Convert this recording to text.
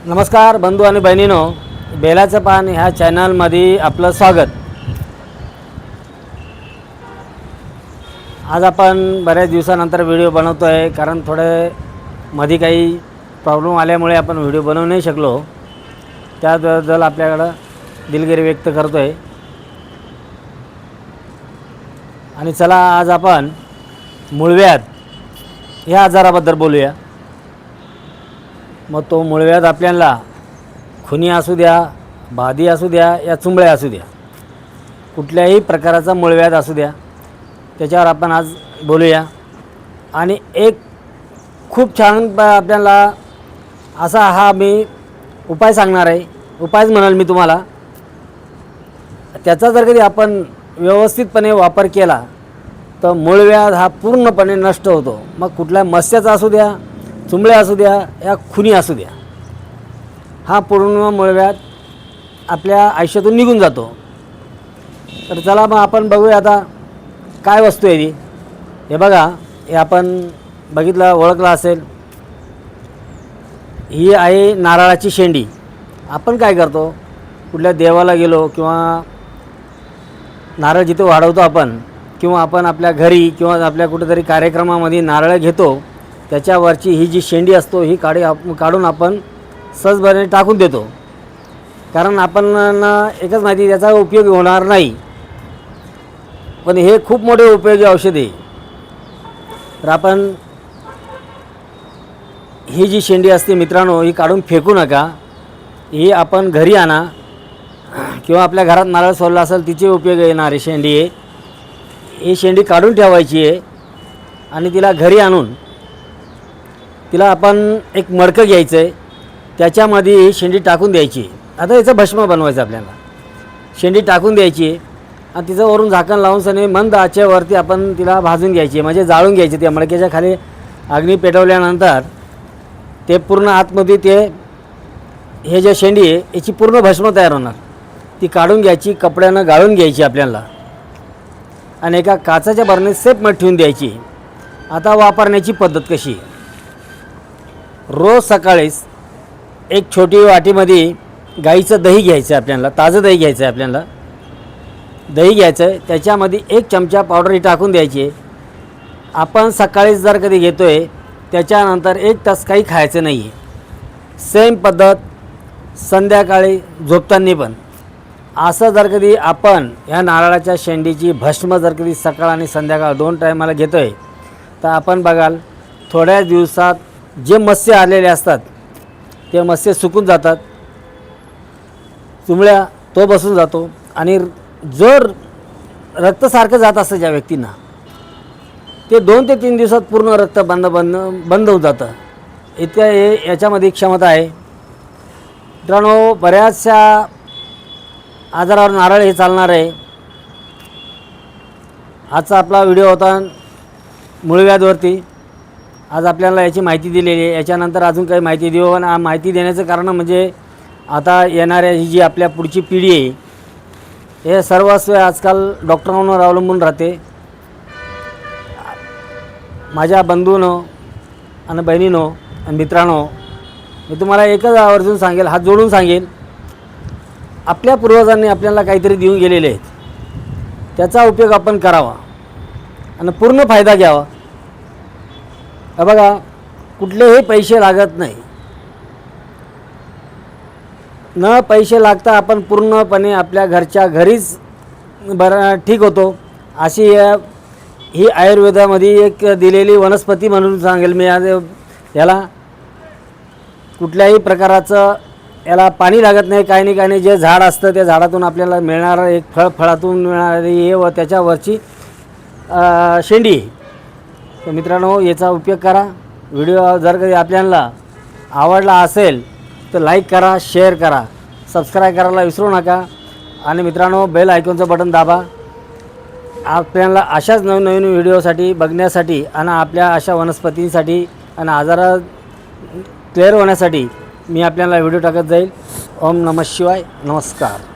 नमस्कार बंधू आणि बहिणींनो, बेलाचं पान ह्या चॅनलमध्ये आपलं स्वागत। आज आपण बऱ्याच दिवसानंतर व्हिडिओ बनवतो आहे, कारण थोडे मध्ये काही प्रॉब्लेम आल्यामुळे आपण व्हिडिओ बनवू नाही शकलो। त्याबद्दल आपल्याकडे दिलगिरी व्यक्त करतो आहे। आणि चला आज आपण मूळव्याध या आजाराबद्दल बोलूया। मग तो मूळव्याध आपल्याला खुनी असू द्या, बादी असू द्या या चुंबळ्या असू द्या, कुठल्याही प्रकाराचा मूळव्याध असू द्या, त्याच्यावर आपण आज बोलूया। आणि एक खूप छान आपल्याला असा हा मी उपाय सांगणार आहे, उपायच म्हणाल मी तुम्हाला। त्याचा जर कधी आपण व्यवस्थितपणे वापर केला तर मूळव्याध हा पूर्णपणे नष्ट होतो। मग कुठल्या मस्याचा असू द्या, चुंबळ्या असू द्या या खुनी असू द्या, हा पूर्ण मूळव्याध आपल्या आयुष्यातून निघून जातो। तर चला मग आपण बघूया आता काय वस्तू आहे ती। हे बघा, हे आपण बघितलं, ओळखलं असेल, ही आहे नारळाची शेंडी। आपण काय करतो, कुठल्या देवाला गेलो किंवा नारळ जिथे वाढवतो आपण, किंवा आपण आपल्या घरी किंवा आपल्या कुठेतरी कार्यक्रमामध्ये नारळ घेतो, त्याच्यावरची ही जी शेंडी असतो ही काढून आपण सहजपणे टाकून देतो। कारण आपल्याला एकच माहिती, त्याचा उपयोग होणार नाही, पण हे खूप मोठे उपयोगी औषध आहे। तर आपण ही जी शेंडी असते मित्रांनो, ही काढून फेकू नका। ही आपण घरी आणा, किंवा आपल्या घरात नारळ सोलला असेल तिचे उपयोग येणारी शेंडी आहे। ही शेंडी काढून ठेवायची आहे आणि तिला घरी आणून तिला आपण एक मडकं घ्यायचं आहे, त्याच्यामध्ये ही शेंडी टाकून द्यायची। आता याचं भस्म बनवायचं आपल्याला। शेंडी टाकून द्यायची आणि तिचं वरून झाकण लावून सने मंद आचेवरती आपण तिला भाजून घ्यायची, म्हणजे जाळून घ्यायची। त्या मडक्याच्या खाली अग्नी पेटवल्यानंतर ते पूर्ण आतमध्ये हे जे शेंडी आहे याची पूर्ण भस्म तयार होणार। ती काढून घ्यायची, कपड्यानं गाळून घ्यायची आपल्याला, आणि एका काचाच्या बरणीत सेफमध्ये ठेवून द्यायची। आता वापरण्याची पद्धत कशी, रोज सकाळीच एक छोटी वाटीमध्ये गाईचं दही घ्यायचं आहे आपल्याला, ताजं दही घ्यायचं आहे आपल्याला। दही घ्यायचं आहे, त्याच्यामध्ये 1 चमचा पावडर टाकून द्यायची। आपण सकाळीच जर कधी घेतो आहे त्याच्यानंतर 1 तास काही खायचं नाही आहे। सेम पद्धत संध्याकाळी झोपताना पण असं जर कधी आपण ह्या नारळाच्या शेंडीची भस्म जर कधी सकाळ आणि संध्याकाळ 2 टायमाला घेतो आहे तर आपण बघाल थोड्या दिवसात जे मत्स्य आलेले असतात ते मत्स्य सुकून जातात, चुंबळ्या तो बसून जातो, आणि जो रक्तसारखं जात असतं ज्या व्यक्तींना, ते 2 ते 3 दिवसात पूर्ण रक्त बंद होऊन जातं। इतक्या याच्यामध्ये क्षमता आहे मित्रांनो। बऱ्याचशा आजारावर नारळ हे चालणार आहे। आजचा आपला व्हिडिओ होता मूळव्याधवरती। आज आपल्याला याची माहिती दिलेली आहे। याच्यानंतर अजून काही माहिती देऊ, आणि माहिती देण्याचं कारण म्हणजे आता येणाऱ्या ही जी आपल्या पुढची पिढी आहे, हे सर्वस्व आजकाल डॉक्टरांवर अवलंबून राहते। माझ्या बंधूंनो आणि बहिणींनो आणि मित्रांनो, मी तुम्हाला एकच आवर्जून सांगेल, हात जोडून सांगेल, आपल्या पूर्वजांनी आपल्याला काहीतरी देऊन गेलेले आहेत, त्याचा उपयोग आपण करावा आणि पूर्ण फायदा घ्यावा। बघा, कुठलेही पैसे लागत नाही, न पैसे लागता आपण पूर्णपणे आपल्या घरच्या घरीच बरं ठीक होतो। अशी ही आयुर्वेदामध्ये एक दिलेली वनस्पती म्हणून सांगेल मी। याला कुठल्याही प्रकाराचं याला पाणी लागत नाही, काही नाही। जे झाड असतं त्या झाडातून आपल्याला मिळणारं एक फळातून मिळणारी हे व त्याच्यावरची शेंडी। तर मित्रांनो, याचा उपयोग करा। व्हिडिओ जर कधी आपल्याला आवडला असेल तर लाईक करा, शेअर करा, सबस्क्राईब करायला विसरू नका। आणि मित्रांनो, बेल आयकॉनचं बटन दाबा। आपल्याला अशाच नवीन व्हिडिओसाठी बघण्यासाठी आणि आपल्या अशा वनस्पतींसाठी आणि आजारा क्लिअर होण्यासाठी मी आपल्याला व्हिडिओ टाकत जाईल। ओम नमः शिवाय, नमस्कार।